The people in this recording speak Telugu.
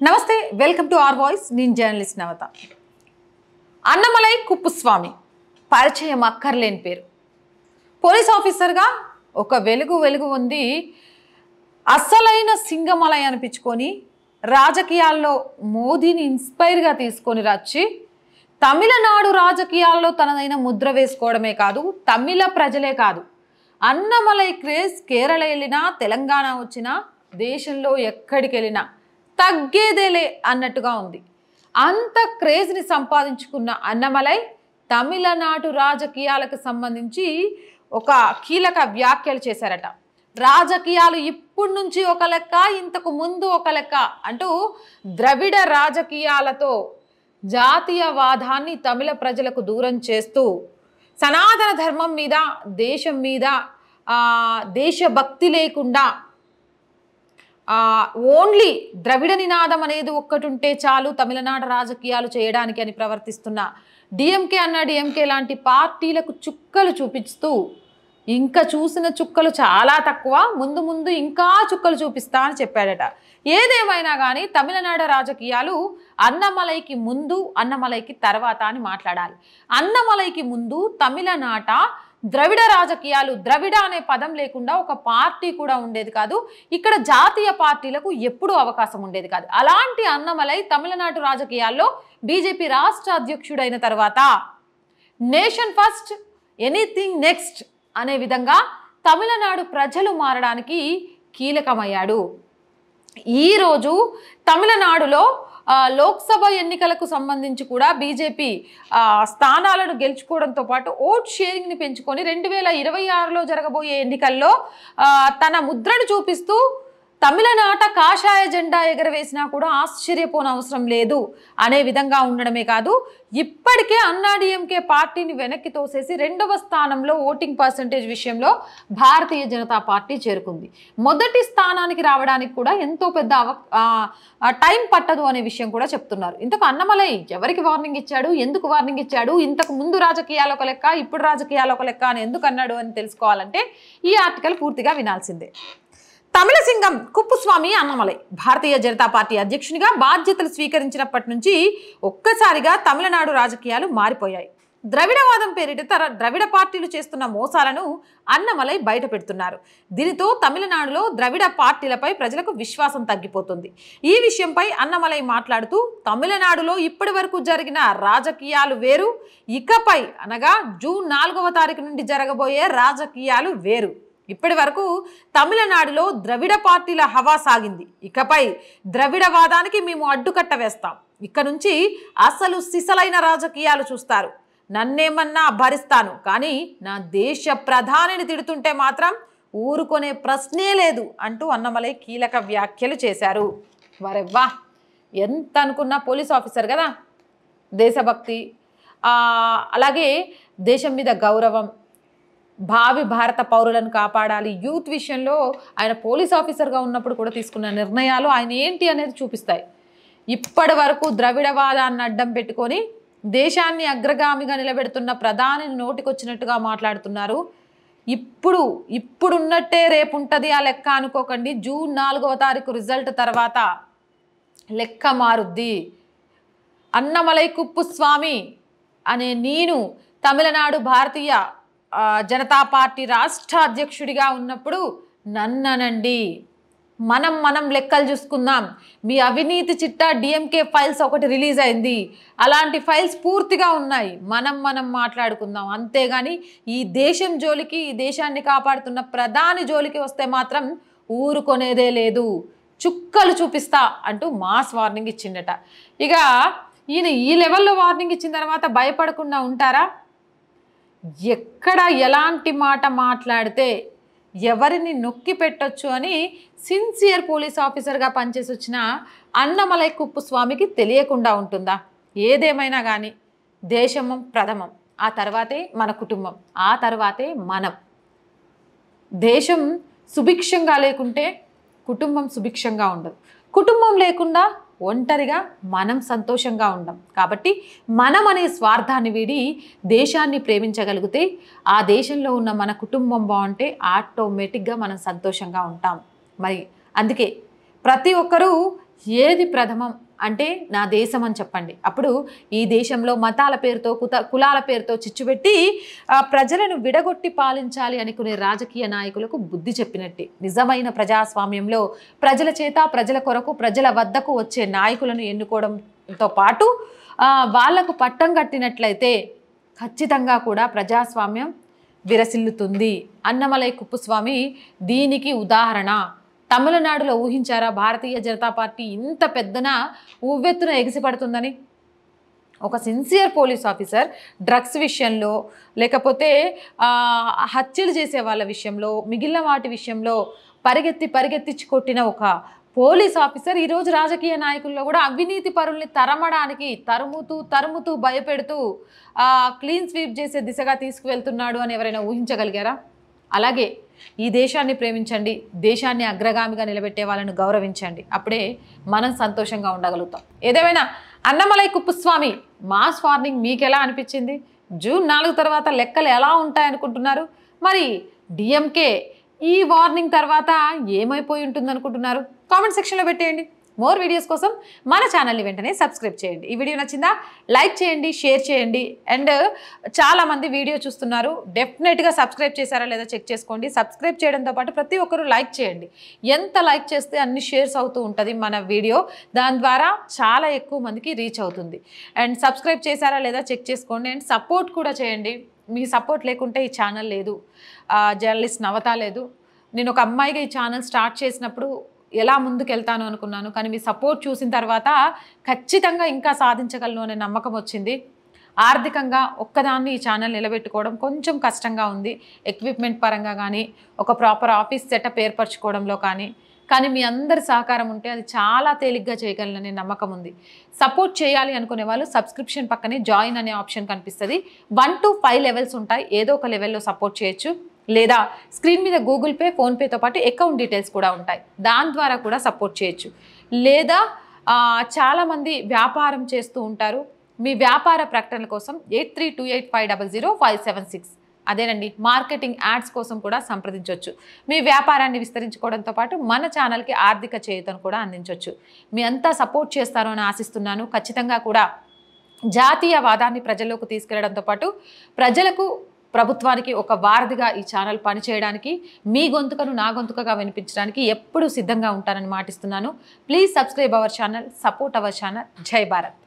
నమస్తే వెల్కమ్ టు ఆర్ వాయిస్ నేను జర్నలిస్ట్ నవత అన్నమలై కుప్పుస్వామి పరిచయం అక్కర్లేని పేరు పోలీస్ ఆఫీసర్గా ఒక వెలుగు ఉంది అసలైన సింగమలై అనిపించుకొని రాజకీయాల్లో మోదీని ఇన్స్పైర్గా తీసుకొని వచ్చి తమిళనాడు రాజకీయాల్లో తనదైన ముద్ర వేసుకోవడమే కాదు తమిళ ప్రజలే కాదు అన్నమలై క్రేజ్ కేరళ వెళ్ళినా తెలంగాణ వచ్చినా దేశంలో ఎక్కడికి వెళ్ళినా తగ్గేదేలే అన్నట్టుగా ఉంది అంత క్రేజ్ని సంపాదించుకున్న అన్నమలై తమిళనాడు రాజకీయాలకు సంబంధించి ఒక కీలక వ్యాఖ్యలు చేశారట రాజకీయాలు ఇప్పటి నుంచి ఒక లెక్క ఇంతకు ముందు ఒక లెక్క అంటూ ద్రవిడ రాజకీయాలతో జాతీయవాదాన్ని తమిళ ప్రజలకు దూరం చేస్తూ సనాతన ధర్మం మీద దేశం మీద దేశభక్తి లేకుండా ఓన్లీ ద్రవిడ నినాదం అనేది ఒక్కటి ఉంటే చాలు తమిళనాడు రాజకీయాలు చేయడానికి అని ప్రవర్తిస్తున్న డిఎంకే అన్న డిఎంకే లాంటి పార్టీలకు చుక్కలు చూపిస్తూ ఇంకా చూసిన చుక్కలు చాలా తక్కువ ముందు ఇంకా చుక్కలు చూపిస్తా అని చెప్పాడట ఏదేమైనా కానీ తమిళనాడు రాజకీయాలు అన్నమలైకి ముందు అన్నమలైకి తర్వాత అని మాట్లాడాలి అన్నమలైకి ముందు తమిళనాట ద్రవిడ రాజకీయాలు ద్రవిడ అనే పదం లేకుండా ఒక పార్టీ కూడా ఉండేది కాదు ఇక్కడ జాతీయ పార్టీలకు ఎప్పుడూ అవకాశం ఉండేది కాదు అలాంటి అన్నమలై తమిళనాడు రాజకీయాల్లో బీజేపీ రాష్ట్ర అధ్యక్షుడైన తర్వాత నేషన్ ఫస్ట్ ఎనీథింగ్ నెక్స్ట్ అనే విధంగా తమిళనాడు ప్రజలు మారడానికి కీలకమయ్యాడు ఈరోజు తమిళనాడులో లోక్సభ ఎన్నికలకు సంబంధించి కూడా బీజేపీ స్థానాలను గెలుచుకోవడంతో పాటు ఓట్ షేరింగ్ని పెంచుకొని 2026లో జరగబోయే ఎన్నికల్లో తన ముద్రను చూపిస్తూ తమిళనాట కాషాయ జెండా ఎగరవేసినా కూడా ఆశ్చర్యపోనవసరం లేదు అనే విధంగా ఉండడమే కాదు ఇప్పటికే అన్నాడీఎంకే పార్టీని వెనక్కి తోసేసి 2వ స్థానంలో ఓటింగ్ పర్సంటేజ్ విషయంలో భారతీయ జనతా పార్టీ చేరుకుంది మొదటి స్థానానికి రావడానికి కూడా ఎంతో పెద్ద టైం పట్టదు అనే విషయం కూడా చెప్తున్నారు ఇంతకు అన్నమలై ఎవరికి వార్నింగ్ ఇచ్చాడు ఎందుకు వార్నింగ్ ఇచ్చాడు ఇంతకు ముందు రాజకీయాలు ఒక లెక్క ఇప్పుడు రాజకీయాలు ఒక లెక్క అని ఎందుకు అన్నాడు అని తెలుసుకోవాలంటే ఈ ఆర్టికల్ పూర్తిగా వినాల్సిందే తమిళ సింగం కుప్పుస్వామి అన్నమలై భారతీయ జనతా పార్టీ అధ్యక్షునిగా బాధ్యతలు స్వీకరించినప్పటి నుంచి ఒక్కసారిగా తమిళనాడు రాజకీయాలు మారిపోయాయి ద్రవిడవాదం పేరిట ద్రవిడ పార్టీలు చేస్తున్న మోసాలను అన్నమలై బయట పెడుతున్నారు దీనితో తమిళనాడులో ద్రవిడ పార్టీలపై ప్రజలకు విశ్వాసం తగ్గిపోతుంది ఈ విషయంపై అన్నమలై మాట్లాడుతూ తమిళనాడులో ఇప్పటి వరకు జరిగిన రాజకీయాలు వేరు ఇకపై అనగా జూన్ 4వ తారీఖు నుండి జరగబోయే రాజకీయాలు వేరు ఇప్పటి వరకు తమిళనాడులో ద్రవిడ పార్టీల హవా సాగింది ఇకపై ద్రవిడవాదానికి మేము అడ్డుకట్ట వేస్తాం ఇక్కడ నుంచి అసలు సిసలైన రాజకీయాలు చూస్తారు నన్నేమన్నా భరిస్తాను కానీ నా దేశ ప్రధానిని తిడుతుంటే మాత్రం ఊరుకునే ప్రశ్నే లేదు అంటూ అన్నమలై కీలక వ్యాఖ్యలు చేశారు వరెవ్వా ఎంత అనుకున్నా పోలీస్ ఆఫీసర్ కదా దేశభక్తి అలాగే దేశం మీద గౌరవం భావి భారత పౌరులను కాపాడాలి యూత్ విషయంలో ఆయన పోలీస్ ఆఫీసర్గా ఉన్నప్పుడు కూడా తీసుకున్న నిర్ణయాలు ఆయన ఏంటి అనేది చూపిస్తాయి ఇప్పటి వరకు ద్రవిడవాదాన్ని అడ్డం పెట్టుకొని దేశాన్ని అగ్రగామిగా నిలబెడుతున్న ప్రధాని నోటికొచ్చినట్టుగా మాట్లాడుతున్నారు ఇప్పుడున్నట్టే రేపు ఉంటుంది ఆ లెక్క అనుకోకండి జూన్ 4వ తారీఖు రిజల్ట్ తర్వాత లెక్క మారుద్ది అన్నమలై కుప్పుస్వామి అనే నేను తమిళనాడు భారతీయ జనతా పార్టీ రాష్ట్ర అధ్యక్షుడిగా ఉన్నప్పుడు నన్ననండి మనం లెక్కలు చూసుకుందాం మీ అవినీతి చిట్టా డిఎంకే ఫైల్స్ ఒకటి రిలీజ్ అయింది అలాంటి ఫైల్స్ పూర్తిగా ఉన్నాయి మనం మాట్లాడుకుందాం అంతేగాని ఈ దేశం జోలికి ఈ దేశాన్ని కాపాడుతున్న ప్రధాని జోలికి వస్తే మాత్రం ఊరుకొనేదే లేదు చుక్కలు చూపిస్తా అంటూ మాస్ వార్నింగ్ ఇచ్చిండట ఇక ఈయన ఈ లెవెల్లో వార్నింగ్ ఇచ్చిన తర్వాత భయపడకుండా ఉంటారా ఎక్కడ ఎలాంటి మాట మాట్లాడితే ఎవరిని నొక్కి పెట్టొచ్చు అని సిన్సియర్ పోలీస్ ఆఫీసర్గా పనిచేసి వచ్చిన అన్నమలై కుప్పుస్వామికి తెలియకుండా ఉంటుందా ఏదేమైనా కానీ దేశం ప్రథమం ఆ తర్వాతే మన కుటుంబం ఆ తర్వాతే మనం దేశం సుభిక్షంగా లేకుంటే కుటుంబం సుభిక్షంగా ఉండదు కుటుంబం లేకుండా ఒంటరిగా మనం సంతోషంగా ఉండం కాబట్టి మనం అనే స్వార్థాన్ని వీడి దేశాన్ని ప్రేమించగలిగితే ఆ దేశంలో ఉన్న మన కుటుంబం బాగుంటే ఆటోమేటిక్గా మనం సంతోషంగా ఉంటాం మరి అందుకే ప్రతి ఒక్కరూ ఏది ప్రథమం అంటే నా దేశం అని చెప్పండి. అప్పుడు ఈ దేశంలో మతాల పేరుతో కులాల పేరుతో చిచ్చుపెట్టి ప్రజలను విడగొట్టి పాలించాలి అనుకునే రాజకీయ నాయకులకు బుద్ధి చెప్పినట్టే. నిజమైన ప్రజాస్వామ్యంలో ప్రజల చేత ప్రజల కొరకు ప్రజల వద్దకు వచ్చే నాయకులను ఎన్నుకోవడంతో పాటు వాళ్లకు పట్టం కట్టినట్లయితే ఖచ్చితంగా కూడా ప్రజాస్వామ్యం విరసిల్లుతుంది. అన్నమలై కుప్పస్వామి దీనికి ఉదాహరణ. తమిళనాడులో ఊహించారా భారతీయ జనతా పార్టీ ఇంత పెద్దన ఉవ్వెత్తున ఎగిసిపడుతుందని? ఒక సిన్సియర్ పోలీస్ ఆఫీసర్ డ్రగ్స్ విషయంలో, లేకపోతే హత్యలు చేసే వాళ్ళ విషయంలో, మిగిలిన వాటి విషయంలో పరిగెత్తించి కొట్టిన ఒక పోలీస్ ఆఫీసర్ ఈరోజు రాజకీయ నాయకుల్లో కూడా అవినీతి పరుల్ని తరమడానికి తరుముతూ భయపెడుతూ క్లీన్ స్వీప్ చేసే దిశగా తీసుకువెళ్తున్నాడు అని ఎవరైనా ఊహించగలిగారా? అలాగే ఈ దేశాన్ని ప్రేమించండి, దేశాన్ని అగ్రగామిగా నిలబెట్టే వాళ్ళను గౌరవించండి. అప్పుడే మనం సంతోషంగా ఉండగలుగుతాం. ఏదేమైనా అన్నమలై కుప్పస్వామి మాస్ వార్నింగ్ మీకు ఎలా అనిపించింది? జూన్ 4 తర్వాత లెక్కలు ఎలా ఉంటాయనుకుంటున్నారు? మరి డిఎంకే ఈ వార్నింగ్ తర్వాత ఏమైపోయి ఉంటుంది అనుకుంటున్నారు? కామెంట్ సెక్షన్లో పెట్టేయండి. మోర్ వీడియోస్ కోసం మన ఛానల్ని వెంటనే సబ్స్క్రైబ్ చేయండి. ఈ వీడియో నచ్చిందా? లైక్ చేయండి, షేర్ చేయండి. అండ్ చాలామంది వీడియో చూస్తున్నారు, డెఫినెట్గా సబ్స్క్రైబ్ చేశారా లేదా చెక్ చేసుకోండి. సబ్స్క్రైబ్ చేయడంతో పాటు ప్రతి ఒక్కరూ లైక్ చేయండి. ఎంత లైక్ చేస్తే అన్ని షేర్స్ అవుతూ ఉంటుంది మన వీడియో. దాని ద్వారా చాలా ఎక్కువ మందికి రీచ్ అవుతుంది. అండ్ సబ్స్క్రైబ్ చేశారా లేదా చెక్ చేసుకోండి. అండ్ సపోర్ట్ కూడా చేయండి. మీ సపోర్ట్ లేకుంటే ఈ ఛానల్ లేదు, జర్నలిస్ట్ నవత లేదు. నేను ఒక అమ్మాయిగా ఈ ఛానల్ స్టార్ట్ చేసినప్పుడు ఎలా ముందుకెళ్తాను అనుకున్నాను, కానీ మీ సపోర్ట్ చూసిన తర్వాత ఖచ్చితంగా ఇంకా సాధించగలను అనే నమ్మకం వచ్చింది. ఆర్థికంగా ఒక్కదాన్ని ఈ ఛానల్ నిలబెట్టుకోవడం కొంచెం కష్టంగా ఉంది. ఎక్విప్మెంట్ పరంగా కానీ, ఒక ప్రాపర్ ఆఫీస్ సెటప్ ఏర్పరచుకోవడంలో కానీ మీ అందరి సహకారం ఉంటే అది చాలా తేలిగ్గా చేయగలననే నమ్మకం ఉంది. సపోర్ట్ చేయాలి అనుకునే వాళ్ళు సబ్స్క్రిప్షన్ పక్కనే జాయిన్ అనే ఆప్షన్ కనిపిస్తుంది. 1 to 5 లెవెల్స్ ఉంటాయి. ఏదో ఒక లెవెల్లో సపోర్ట్ చేయొచ్చు. లేదా స్క్రీన్ మీద గూగుల్ పే, ఫోన్పేతో పాటు అకౌంట్ డీటెయిల్స్ కూడా ఉంటాయి. దాని ద్వారా కూడా సపోర్ట్ చేయొచ్చు. లేదా చాలామంది వ్యాపారం చేస్తూ ఉంటారు. మీ వ్యాపార ప్రకటనల కోసం 8328500576 అదేనండి మార్కెటింగ్ యాడ్స్ కోసం కూడా సంప్రదించవచ్చు. మీ వ్యాపారాన్ని విస్తరించుకోవడంతో పాటు మన ఛానల్కి ఆర్థిక చేయూతను కూడా అందించవచ్చు. మీ అంతా సపోర్ట్ చేస్తారో అని ఆశిస్తున్నాను. ఖచ్చితంగా కూడా జాతీయవాదాన్ని ప్రజల్లోకి తీసుకెళ్లడంతో పాటు ప్రజలకు, ప్రభుత్వానికి ఒక వారధిగా ఈ ఛానల్ పనిచేయడానికి, మీ గొంతుకను నా గొంతుకగా వినిపించడానికి ఎప్పుడూ సిద్ధంగా ఉంటానని మాటిస్తున్నాను. Please subscribe our channel, support our channel. జై భారత్.